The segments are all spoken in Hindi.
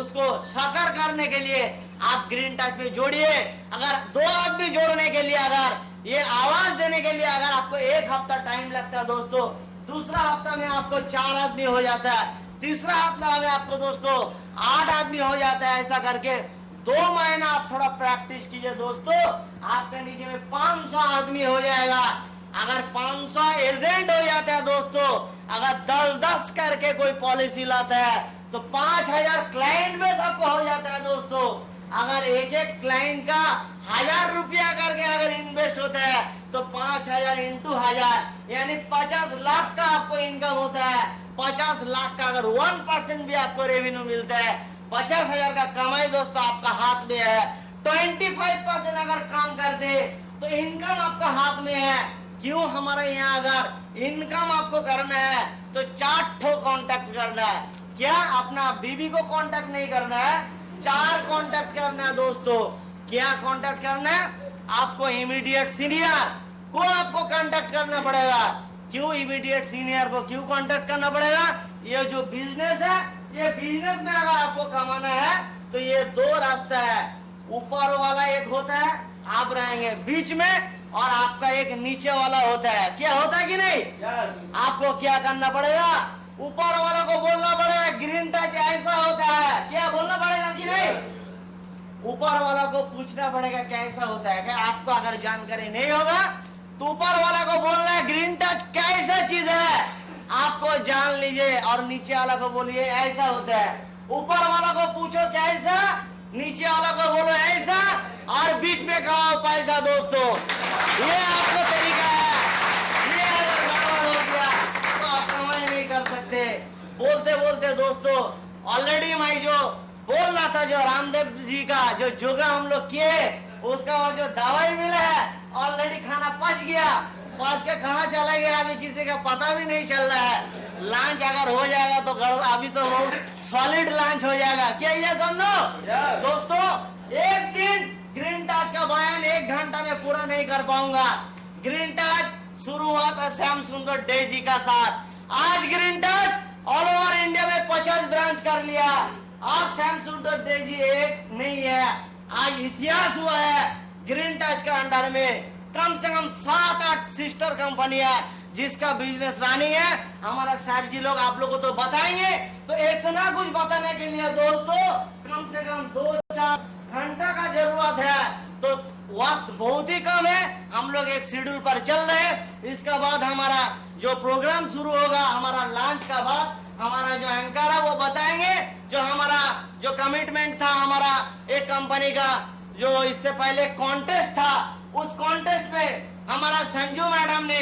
उसको साकार करने के लिए आप ग्रीन टच में जोड़िए। अगर 2 आदमी जोड़ने के लिए, अगर ये आवाज देने के लिए अगर आपको 1 हफ्ता टाइम लगता है दोस्तों, दूसरा हफ्ता में आपको 4 आदमी हो जाता है, तीसरा हफ्ता में आपको दोस्तों 8 आदमी हो जाता है। ऐसा करके 2 महीना आप थोड़ा प्रैक्टिस कीजिए दोस्तों, आपके नीचे में 500 आदमी हो जाएगा। अगर 500 एजेंट हो जाता है दोस्तों, अगर 10-10 करके कोई पॉलिसी लाता है तो 5000 क्लाइंट बेस आपको हो जाता है दोस्तों। अगर एक क्लाइंट का 1000 रुपया करके अगर इन्वेस्ट होता है तो 5000 इंटू 1000 यानी 50 लाख का आपको इनकम होता है। 50 लाख का अगर 1% भी आपको रेवेन्यू मिलता है, 50,000 का कमाई दोस्तों आपका हाथ में है। 25% अगर काम करते तो इनकम आपका हाथ में है। क्यों? हमारे यहाँ अगर इनकम आपको करना है तो 4 ठो कॉन्टेक्ट करना है। क्या? अपना बीवी को कॉन्टेक्ट नहीं करना है, 4 कॉन्टेक्ट करना है दोस्तों। क्या कॉन्टेक्ट करना है? आपको इमीडिएट सीनियर को आपको कॉन्टेक्ट करना पड़ेगा। क्यों इमीडिएट सीनियर को क्यों कॉन्टेक्ट करना पड़ेगा? ये जो बिजनेस है, ये बिजनेस में अगर आपको कमाना है तो ये 2 रास्ता है। ऊपर वाला एक होता है, आप रहेंगे बीच में, और आपका एक नीचे वाला होता है। क्या होता है कि नहीं? आपको क्या करना पड़ेगा? ऊपर वाला को बोलना पड़ेगा ग्रीन टच ऐसा होता है। क्या बोलना पड़ेगा कि नहीं? ऊपर वाला को पूछना पड़ेगा कैसा होता है। क्या आपको अगर जानकारी नहीं होगा तो ऊपर वाला को बोलना है ग्रीन टच कैसा चीज है, आपको जान लीजिए, और नीचे वाला को बोलिए ऐसा होता है। ऊपर वाला को पूछो कैसा, नीचे वाला को बोलो ऐसा, और बीच में कमाओ पैसा दोस्तों। ये आपका तरीका है। ये अगर गड़बड़ हो गया तो आप कमाई नहीं कर सकते। बोलते बोलते दोस्तों, ऑलरेडी मैं जो बोल रहा था, जो रामदेव जी का जो योगा हम लोग किए, उसका वो जो दवाई मिला है, ऑलरेडी खाना पच गया, पच के खाना चला गया, अभी किसी का पता भी नहीं चल रहा है। लंच अगर हो जाएगा तो अभी तो वो सॉलिड लंच हो जाएगा। क्या ये दोनों दोस्तों? एक दिन ग्रीन टच का बयान 1 घंटा में पूरा नहीं कर पाऊंगा। ग्रीन टच शुरू हुआ था श्याम सुंदर डे जी का साथ। आज green touch all over India में 50 ब्रांच कर लिया। आज श्याम सुंदर डे जी एक नहीं है, आज इतिहास हुआ है। ग्रीन टच का अंडर में कम से कम 7-8 सिस्टर कंपनी है जिसका बिजनेस रनिंग है। हमारा सर जी लोग आप लोगों को तो बताएंगे। तो इतना कुछ बताने के लिए दोस्तों कम से कम 2-4 घंटा का जरूरत है, तो वक्त बहुत ही कम है। हम लोग एक शेड्यूल पर चल रहे हैं। इसके बाद हमारा जो प्रोग्राम शुरू होगा, हमारा लंच का बाद हमारा जो एंकर है वो बताएंगे। जो हमारा जो कमिटमेंट था, हमारा एक कंपनी का जो इससे पहले कॉन्टेस्ट था, उस कॉन्टेस्ट में हमारा संजू मैडम ने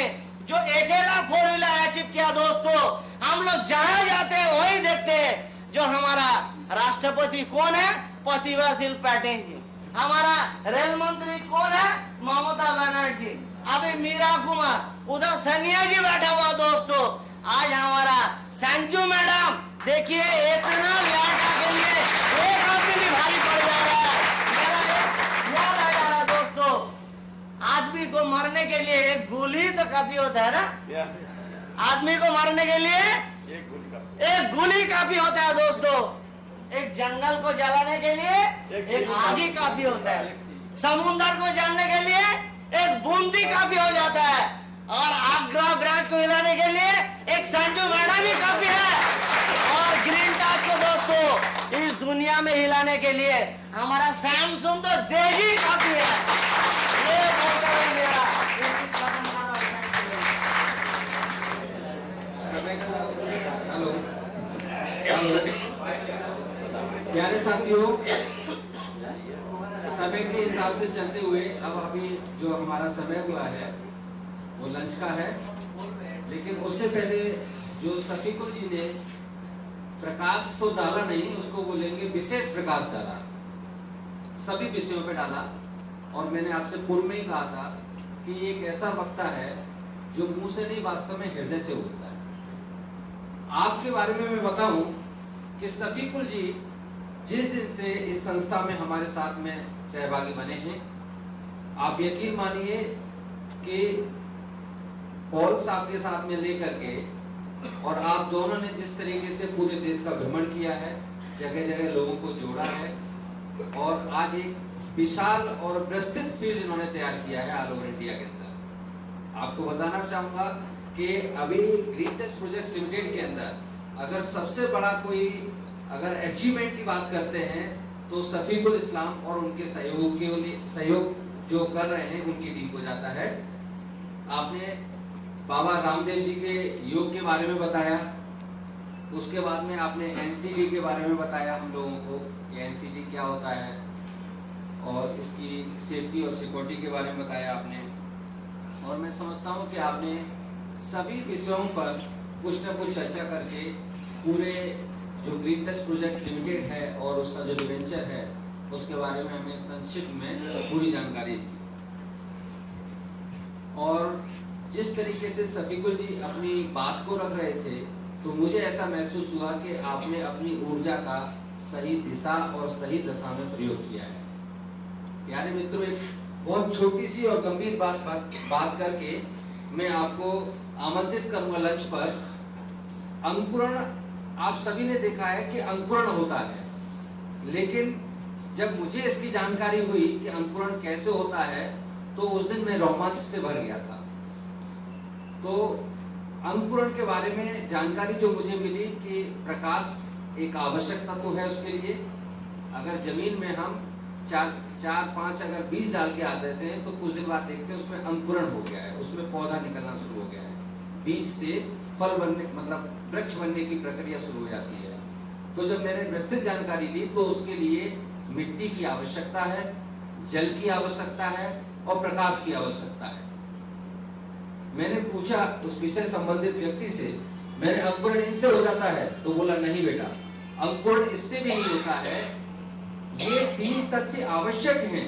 जो 1,00,000 4 व्हीलर अचीव किया दोस्तों। हम लोग जहां जाते हैं वही देखते हैं। जो हमारा राष्ट्रपति कौन है? प्रतिभाशील पाटिल जी। हमारा रेल मंत्री कौन है? ममता बनर्जी। अभी मीरा कुमार, उधर सनिया जी बैठा हुआ दोस्तों। आज हमारा संजू मैडम देखिए, इतना लाटा के लिए एक आदमी भी भारी पड़ जा रहा है। मेरा एक याद आ जा रहा है दोस्तों, आदमी को मारने के लिए एक गोली तो काफी होता है ना। आदमी को मारने के लिए एक गोली काफी होता है दोस्तों। एक जंगल को जलाने के लिए एक आगी काफी होता है। समुद्र को जलाने के लिए एक बूंदी काफी हो जाता है, और आगरा ब्रांच को हिलाने के लिए एक संजू मैडम ही काफी है। और ग्रीन टच को दोस्तों इस दुनिया में हिलाने के लिए हमारा सैमसंग तो देही काफी है। ये बोलता है मेरा। हेलो प्यारे साथियों, समय के हिसाब से चलते हुए अब अभी जो हमारा समय हुआ है वो लंच का है। लेकिन उससे पहले जो सफीकुल जी ने प्रकाश तो डाला नहीं, उसको बोलेंगे विशेष प्रकाश डाला, सभी विषयों पे डाला। और मैंने आपसे पूर्व में ही कहा था कि ये एक ऐसा वक्ता है जो मुंह से नहीं, वास्तव में हृदय से उठता है। आपके बारे में मैं बताऊं कि सफीकुल जी जिस दिन से इस संस्था में हमारे साथ में सहभागी बने हैं, आप यकीन मानिए कि पॉल साहब के साथ में लेकर के, और आप दोनों ने जिस तरीके से पूरे देश का भ्रमण किया है, जगह जगह लोगों को जोड़ा है और आज एक विशाल और विस्तृत फील्ड इन्होंने तैयार किया है ऑल ओवर इंडिया के अंदर। आपको बताना चाहूंगा कि अभी ग्रीन टच प्रोजेक्ट्स लिमिटेड के अंदर अगर सबसे बड़ा कोई अगर अचीवमेंट की बात करते हैं तो सफीकुल इस्लाम और उनके सहयोग जो कर रहे हैं उनकी टीम को जाता है। आपने बाबा रामदेव जी के योग के बारे में बताया, उसके बाद में आपने एनसीडी के बारे में बताया हम लोगों को कि एनसीडी क्या होता है और इसकी सेफ्टी और सिक्योरिटी के बारे में बताया आपने। और मैं समझता हूँ कि आपने सभी विषयों पर कुछ न कुछ चर्चा करके पूरे जो ग्रीन टच प्रोजेक्ट लिमिटेड है और उसका जो डिवेंचर है उसके बारे में हमें संक्षिप्त में पूरी जानकारी दी। और जिस तरीके से सफीकुल जी अपनी बात को रख रहे थे तो मुझे ऐसा महसूस हुआ कि आपने अपनी ऊर्जा का सही दिशा और सही दशा में प्रयोग किया है। प्यारे मित्रों, एक बहुत छोटी सी और गंभीर बात करके मैं आपको आमंत्रित करूंगा लंच पर। अंकुरण, आप सभी ने देखा है कि अंकुरण होता है, लेकिन जब मुझे इसकी जानकारी हुई कि अंकुरण कैसे होता है तो उस दिन मैं रोमांच से भर गया था। तो अंकुरण के बारे में जानकारी जो मुझे मिली कि प्रकाश एक आवश्यकता तो है उसके लिए। अगर जमीन में हम चार पांच अगर बीज डाल के आ देते हैं तो कुछ दिन बाद देखते हैं उसमें अंकुरण हो गया है, उसमें पौधा निकलना शुरू हो गया है, बीज से फल बनने मतलब वृक्ष बनने की प्रक्रिया शुरू हो जाती है। तो जब मैंने विस्तृत जानकारी ली तो उसके लिए मिट्टी की आवश्यकता है, जल की आवश्यकता है और प्रकाश की आवश्यकता है। मैंने पूछा उस विषय संबंधित व्यक्ति से, मैंने अंकुरण इनसे हो जाता है? तो बोला नहीं बेटा, अंकुरण इससे भी नहीं होता है। ये 3 तथ्य आवश्यक हैं,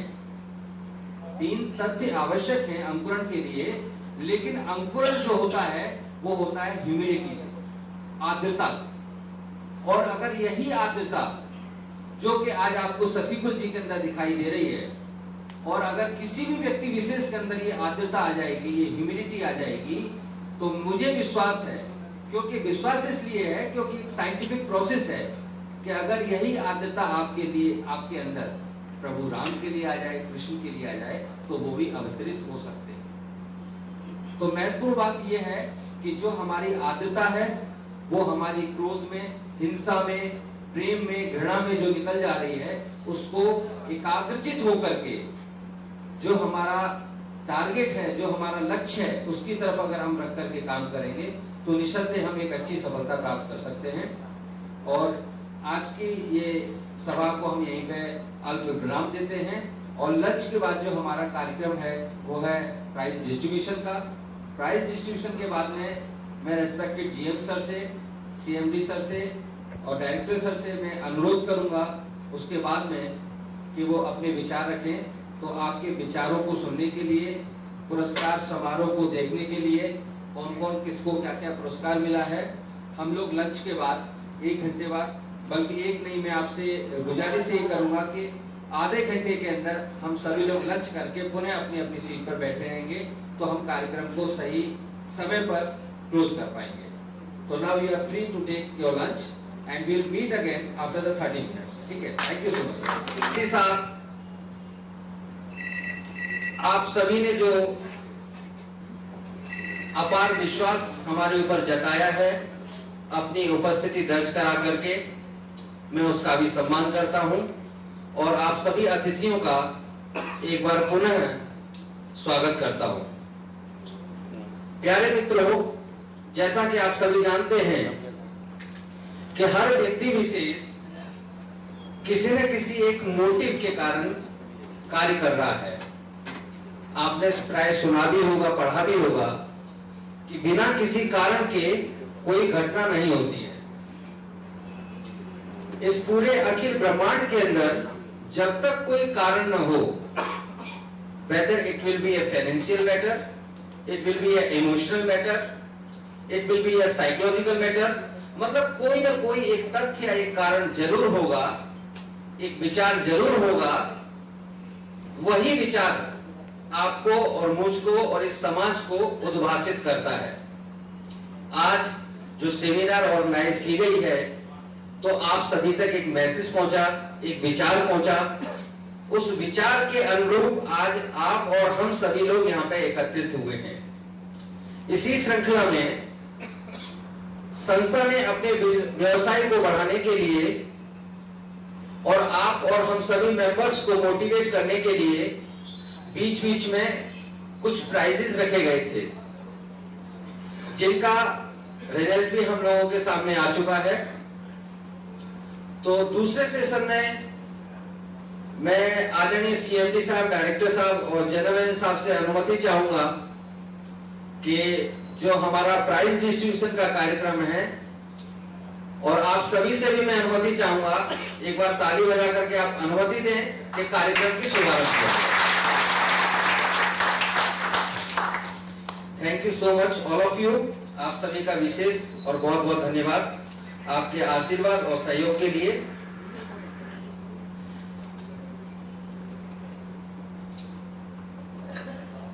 3 तथ्य आवश्यक हैं अंकुरण के लिए, लेकिन अंकुरण जो होता है वो होता है ह्यूमिडिटी से, आर्द्रता से। और अगर यही आर्द्रता जो कि आज आपको सफीकुल जी के अंदर दिखाई दे रही है, और अगर किसी भी व्यक्ति विशेष के अंदर ये आर्द्रता आ जाएगी, ये ह्यूमिडिटी आ जाएगी, तो मुझे विश्वास है, क्योंकि विश्वास इसलिए है क्योंकि एक साइंटिफिक प्रोसेस है कि अगर यही आर्द्रता आपके लिए, आपके अंदर प्रभु राम के लिए आ जाए, कृष्ण के लिए आ जाए, तो वो भी अवतरित हो सकते हैं। तो महत्वपूर्ण बात यह है कि जो हमारी आर्द्रता है वो हमारी क्रोध में, हिंसा में, प्रेम में, घृणा में जो निकल जा रही है उसको एकाग्रचित होकर के जो हमारा टारगेट है, जो हमारा लक्ष्य है, उसकी तरफ अगर हम रख करके काम करेंगे तो निश्चित हम एक अच्छी सफलता प्राप्त कर सकते हैं। और आज की ये सभा को हम यहीं पे अल्प विराम देते हैं और लंच के बाद जो हमारा कार्यक्रम है वो है प्राइज डिस्ट्रीब्यूशन का। प्राइज डिस्ट्रीब्यूशन के बाद में मैं रेस्पेक्टेड जीएम सर से, सीएमडी सर से और डायरेक्टर सर से मैं अनुरोध करूंगा उसके बाद में कि वो अपने विचार रखें। तो आपके विचारों को सुनने के लिए, पुरस्कार समारोह को देखने के लिए, कौन कौन किसको क्या क्या पुरस्कार मिला है, हम लोग लंच के बाद 1 घंटे बाद, बल्कि एक नहीं, मैं आपसे गुजारिश यही करूंगा कि आधे घंटे के अंदर हम सभी लोग लंच करके पुनः अपनी अपनी सीट पर बैठे रहेंगे तो हम कार्यक्रम को सही समय पर क्लोज कर पाएंगे। तो now you are free to take your lunch and we will meet again after the 30 minutes. ठीक है, थैंक यू सो मच। इसके साथ आप सभी ने जो अपार विश्वास हमारे ऊपर जताया है अपनी उपस्थिति दर्ज करा करके, मैं उसका भी सम्मान करता हूं और आप सभी अतिथियों का एक बार पुनः स्वागत करता हूं। प्यारे मित्रों, जैसा कि आप सभी जानते हैं कि हर व्यक्ति विशेष किसी न किसी एक मोटिव के कारण कार्य कर रहा है। आपने प्राय सुना भी होगा, पढ़ा भी होगा कि बिना किसी कारण के कोई घटना नहीं होती है। इस पूरे अखिल ब्रह्मांड के अंदर जब तक कोई कारण न हो, whether it will be a financial matter, it will be a emotional matter, it will be a psychological matter, मतलब कोई ना कोई एक तथ्य या एक कारण जरूर होगा, एक विचार जरूर होगा। वही विचार आपको और मुझको और इस समाज को उद्भासित करता है। आज जो सेमिनार ऑर्गेनाइज की गई है तो आप सभी तक एक मैसेज पहुंचा, एक विचार पहुंचा। उस विचार के अनुरूप आज आप और हम सभी लोग यहाँ पे एकत्रित हुए हैं। इसी श्रृंखला में संस्था ने अपने व्यवसाय को बढ़ाने के लिए और आप और हम सभी मेंबर्स को मोटिवेट करने के लिए बीच बीच में कुछ प्राइजेस रखे गए थे, जिनका रिजल्ट भी हम लोगों के सामने आ चुका है। तो दूसरे सेशन में मैं आदरणीय सीएमडी साहब, डायरेक्टर साहब और जनरल मैनेजर साहब से अनुमति चाहूंगा कि जो हमारा प्राइज डिस्ट्रीब्यूशन का कार्यक्रम है, और आप सभी से भी मैं अनुमति चाहूंगा, एक बार ताली बजा करके आप अनुमति दें कि कार्यक्रम की शुभारंभ करें। Thank you so much all of you. आप सभी का विशेष और बहुत बहुत धन्यवाद आपके आशीर्वाद और सहयोग के लिए।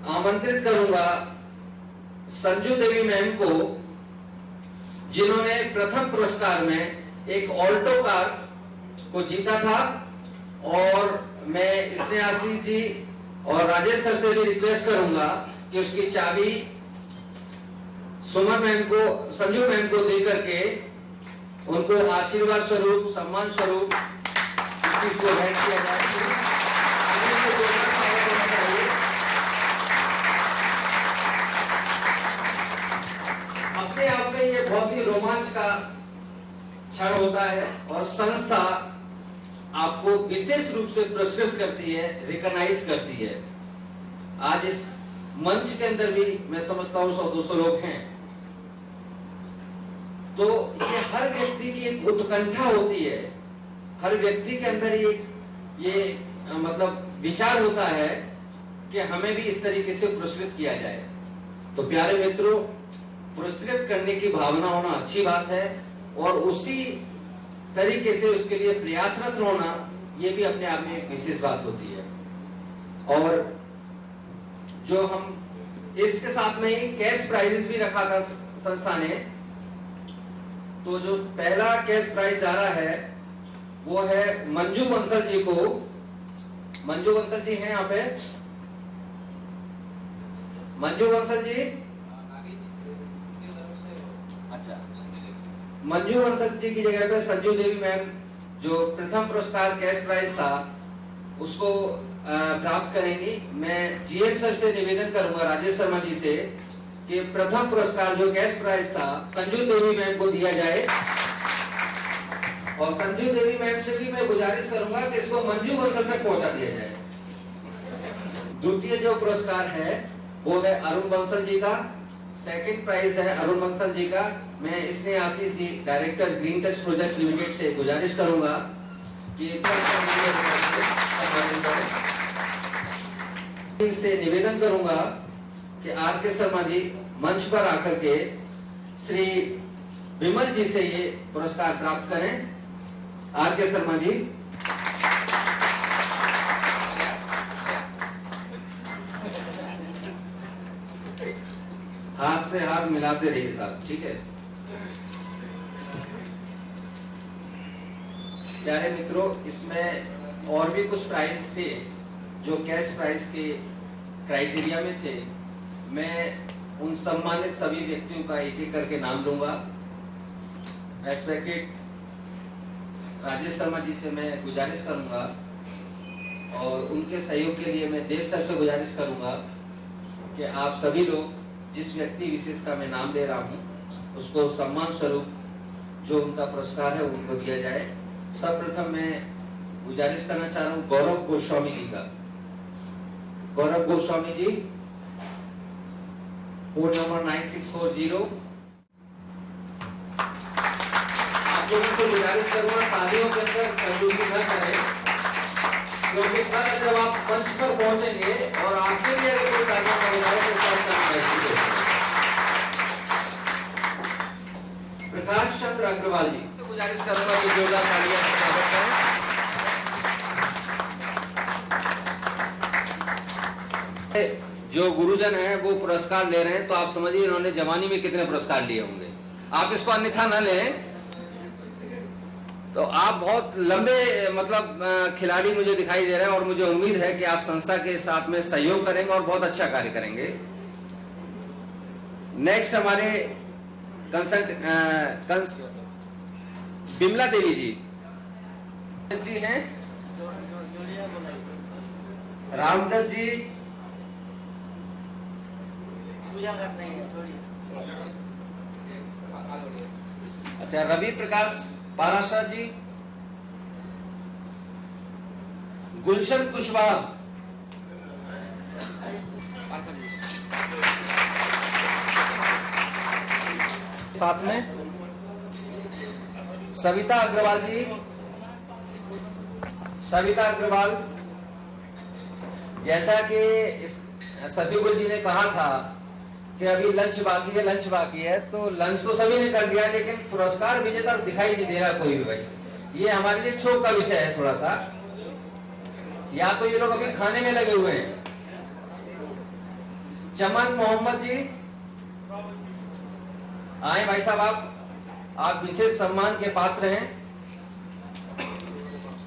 आमंत्रित करूंगा संजू देवी मैम को, जिन्होंने प्रथम पुरस्कार में एक ऑल्टो कार को जीता था। और मैं स्नेहाशीष जी और राजेश सर से भी रिक्वेस्ट करूंगा कि उसकी चाबी सुमन मैम को, संजू मैम को देकर के उनको आशीर्वाद स्वरूप, सम्मान स्वरूप इस चीज को भेंट किया जाए। अपने आप में ये बहुत ही रोमांच का क्षण होता है और संस्था आपको विशेष रूप से पुरस्कृत करती है, रिकॉग्नाइज करती है। आज इस मंच के अंदर भी मैं समझता हूं 100-200 लोग हैं। तो ये हर व्यक्ति की एक उत्कंठा होती है, हर व्यक्ति के अंदर ये मतलब विचार होता है कि हमें भी इस तरीके से पुरस्कृत किया जाए। तो प्यारे मित्रों, पुरस्कृत करने की भावना होना अच्छी बात है, और उसी तरीके से उसके लिए प्रयासरत होना, ये भी अपने आप में एक विशेष बात होती है। और जो हम इसके साथ में ही कैश प्राइजेस भी रखा था संस्था ने, तो जो पहला कैश प्राइज आ रहा है वो है मंजू बंसल जी को। मंजू बंसल जी हैं यहाँ पे? मंजू बंसल जी, अच्छा, मंजू बंसल जी की जगह पे संजू देवी मैम, जो प्रथम पुरस्कार कैश प्राइज था, उसको प्राप्त करेंगी। मैं जीएम सर से निवेदन करूंगा, राजेश शर्मा जी से, कि प्रथम पुरस्कार जो कैश प्राइज था संजू देवी मैम को दिया जाए। और संजू देवी मैम से भी मैं गुजारिश करूंगा कि इसको मंजू बंसल तक पहुंचा दिया जाए। द्वितीय जो पुरस्कार है वो है अरुण बंसल जी का, सेकंड प्राइज है अरुण बंसल जी का। मैं इसने Ashish ji, director Green Touch Project Limited से गुजारिश करूंगा कि से निवेदन करूंगा कि आर के शर्मा जी मंच पर आकर के श्री विमल जी से ये पुरस्कार प्राप्त करें। आर के शर्मा जी, हाथ से हाथ मिलाते रहिए साहब, ठीक है। प्यारे मित्रों, इसमें और भी कुछ प्राइज थे जो कैश प्राइज के क्राइटेरिया में थे। मैं उन सम्मानित सभी व्यक्तियों का एक एक करके नाम लूंगा। रेस्पेक्टेड राजेश शर्मा जी से मैं गुजारिश करूंगा, और उनके सहयोग के लिए मैं देव सर से गुजारिश करूंगा कि आप सभी लोग जिस व्यक्ति विशेष का मैं नाम ले रहा हूं, उसको सम्मान स्वरूप जो उनका पुरस्कार है उनको दिया जाए। सर्वप्रथम मैं गुजारिश करना चाह रहा हूं गौरव गोस्वामी जी का। गौरव गोस्वामी जी, फोन नंबर 9640। आप लोगों से गुजारिश करूंगा तालियों के अंदर कंजूसी न करें, क्योंकि कल जब आप मंच पर पहुंचेंगे और आपके लिए अगर कोई तालियां नहीं बजाए तो प्रकाश चंद्र अग्रवाल जी तो गुजारिश करूंगा कि जोरदार तालियां से स्वागत करें। जो गुरुजन हैं वो पुरस्कार ले रहे हैं, तो आप समझिए इन्होंने जवानी में कितने पुरस्कार लिए होंगे। आप इसको अन्यथा न लें। तो आप बहुत लंबे मतलब खिलाड़ी मुझे दिखाई दे रहे हैं और मुझे उम्मीद है कि आप संस्था के साथ में सहयोग करेंगे और बहुत अच्छा कार्य करेंगे। नेक्स्ट हमारे बिमला देवी जी हैं, रामदत्त जी पूजा करते हैं थोड़ी। अच्छा, रवि प्रकाश पाराशर जी, गुलशन कुशवाहा, साथ में सविता अग्रवाल जी, सविता अग्रवाल। जैसा कि सफीकुल जी ने कहा था कि अभी लंच बाकी है, तो लंच तो सभी ने कर दिया, लेकिन पुरस्कार विजेता दिखाई नहीं दे रहा कोई भी भाई। ये हमारे लिए क्षोभ का विषय है थोड़ा सा, या तो ये लोग अभी खाने में लगे हुए हैं। चमन मोहम्मद जी आए भाई साहब, आप विशेष सम्मान के पात्र हैं।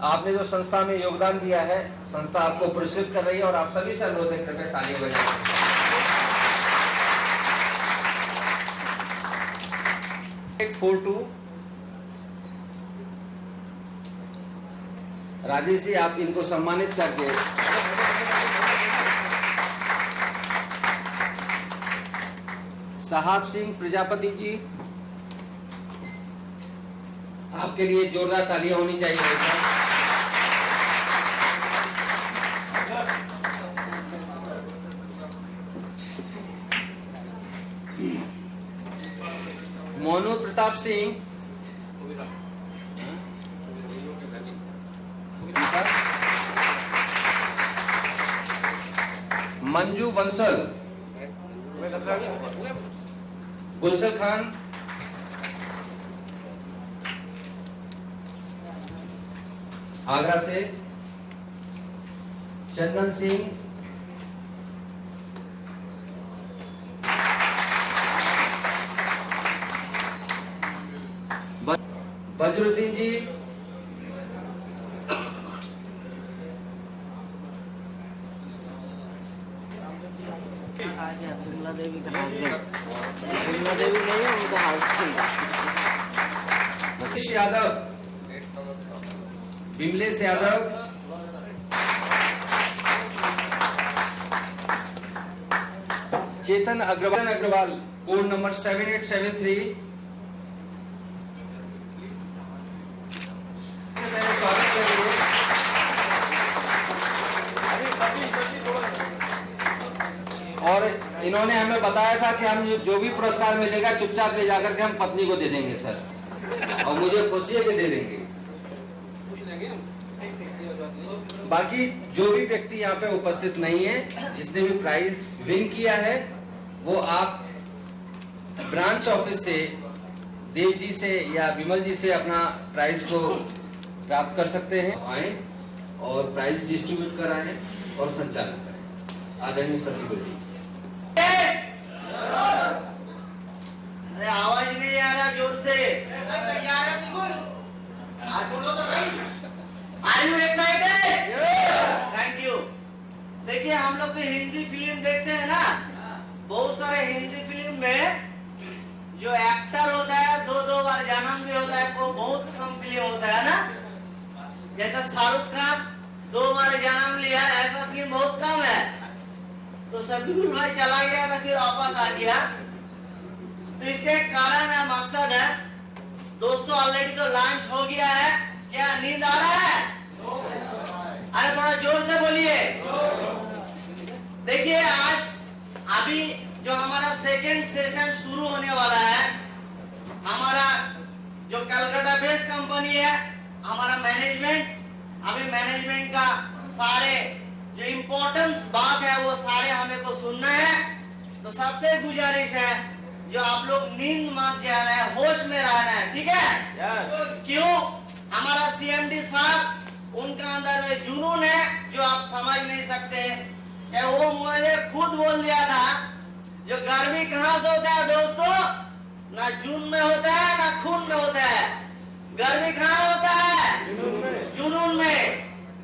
आपने जो संस्था में योगदान दिया है, संस्था आपको पुरस्कृत कर रही है और आप सभी से अनुरोध है कृपया तालियां बजाएं। राजेश जी, आप इनको सम्मानित करके साहब सिंह प्रजापति जी, आपके लिए जोरदार तालियां होनी चाहिए भाई साहब। मोनू प्रताप सिंह, मंजू बंसल, गुलशन खान, आगरा से चंदन सिंह, बजरुद्दीन जी, बिमला देवी का हस्बैंड, बिमला देवी नहीं है, उनका हस्बैंड यादव, बिमलेश यादव, चेतन अग्रवाल, कोड नंबर 7873। और इन्होंने हमें बताया था कि हम जो भी पुरस्कार मिलेगा चुपचाप ले जाकर के हम पत्नी को दे देंगे सर, और मुझे खुशी है कि दे देंगे। बाकी जो भी व्यक्ति यहाँ पे उपस्थित नहीं है, जिसने भी प्राइज विन किया है, वो आप ब्रांच ऑफिस से देव जी से या विमल जी से अपना प्राइज को प्राप्त कर सकते हैं। आए और प्राइज डिस्ट्रीब्यूट कराएं और संचालन करें। आदरणीय सफीकुल जी। अरे आवाज नहीं आ रहा जोर से। Are you excited? Thank you. देखिए, हम लोग तो हिंदी फिल्म देखते हैं ना, बहुत सारे हिंदी फिल्म में जो एक्टर होता है 2-2 बार जन्म भी होता है, वो बहुत कम फिल्म होता है ना। जैसा शाहरुख खान 2 बार जन्म लिया, ऐसा फिल्म बहुत कम है। तो सफीकुल भाई चला गया था, फिर वापस आ गया। तो इसके कारण है, मकसद है दोस्तों, ऑलरेडी तो लॉन्च हो गया है। क्या नींद आ रहा है? अरे थोड़ा जोर से बोलिए। देखिए, आज अभी जो हमारा सेकेंड सेशन शुरू होने वाला है, हमारा जो कलकत्ता बेस्ड कंपनी है, हमारा मैनेजमेंट, अभी मैनेजमेंट का सारे जो इम्पोर्टेंट बात है वो सारे हमें को सुनना है। तो सबसे गुजारिश है, जो आप लोग नींद मत जाना है, होश में रहना है, ठीक है? क्यों? हमारा सीएमडी साहब, उनका अंदर में जुनून है जो आप समझ नहीं सकते। वो मुझे खुद बोल दिया था, जो गर्मी कहाँ से होता है दोस्तों? ना जून में होता है, ना खून में होता है। गर्मी कहाँ होता है? जुनून में।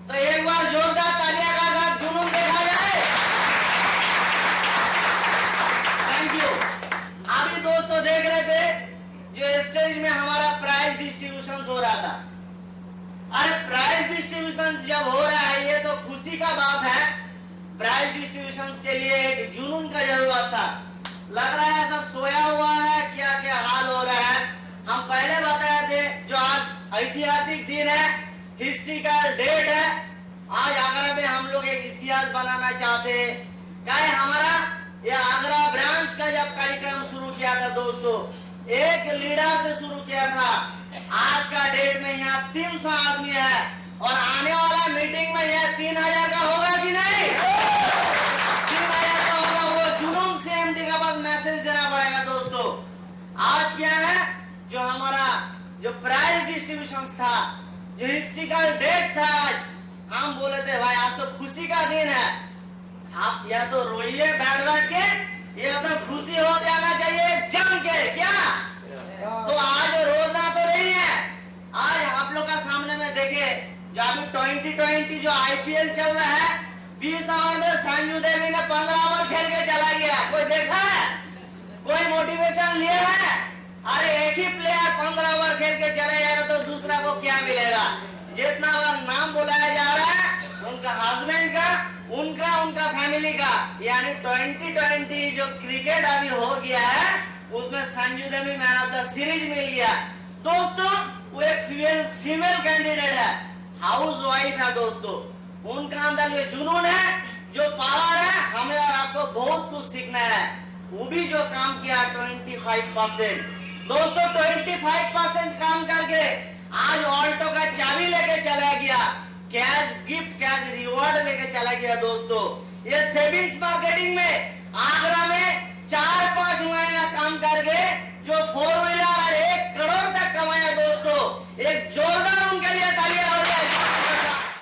तो एक बार जोरदार तालियां का साथ जुनून देखा जाए। Thank you. अभी दोस्तों देख रहे थे जो स्टेज में हमारा प्राइज डिस्ट्रीब्यूशन हो रहा था। अरे प्राइज डिस्ट्रीब्यूशन जब हो रहा है ये तो खुशी का बात है। प्राइज डिस्ट्रीब्यूशन के लिए एक जुनून का जरूरत था। लग रहा है सब सोया हुआ है, क्या क्या हाल हो रहा है। हम पहले बताए थे जो आज ऐतिहासिक दिन है, हिस्ट्रिकल डेट है। आज आगरा में हम लोग एक इतिहास बनाना चाहते हैं। क्या है हमारा ये आगरा ब्रांच का जब कार्यक्रम शुरू किया था दोस्तों, एक लीडर से शुरू किया था। आज का डेट में यहाँ 300 आदमी है और आने वाला मीटिंग में यह 3000 का होगा कि नहीं? 3000 का होगा। वो जुनून से एमडी का पास मैसेज देना पड़ेगा दोस्तों। आज क्या है जो हमारा जो प्राइज डिस्ट्रीब्यूशन था, जो हिस्ट्रिकल डेट था, आज हम बोले थे भाई आज तो खुशी का दिन है। आप या तो रोइए बैठ के, या तो खुशी हो जाना चाहिए जम के। क्या तो आज रोना तो नहीं है। आज आप लोग का सामने में देखे जो अभी 2020 जो आईपीएल चल रहा है, 20 ओवर में संजू देवी ने 15 ओवर खेल के चला गया। कोई देखा है? कोई मोटिवेशन लिया है? अरे एक ही प्लेयर 15 ओवर खेल के चले जाएगा तो दूसरा को क्या मिलेगा? जितना बार नाम बुलाया जा रहा है उनका हस्बैंड का, उनका फैमिली का, यानी 2020 जो क्रिकेट अभी हो गया है उसमें Sanju Devi man of the series मिल गया। दोस्तों वो एक फीमेल कैंडिडेट है, हाउस वाइफ है दोस्तों। उनका अंदर ये जुनून है, जो पावर है, हमें और आपको बहुत कुछ सीखना है। वो भी जो काम किया 25% दोस्तों, 25% काम करके आज ऑल्टो का चाबी लेके चला गया, कैश गिफ्ट, कैश रिवॉर्ड लेके चला गया दोस्तों। ये सेविंग्स मार्केटिंग में आगरा में 4-5 महीना काम करके जो 4 व्हीलर 1 करोड़ तक कमाया दोस्तों। एक जो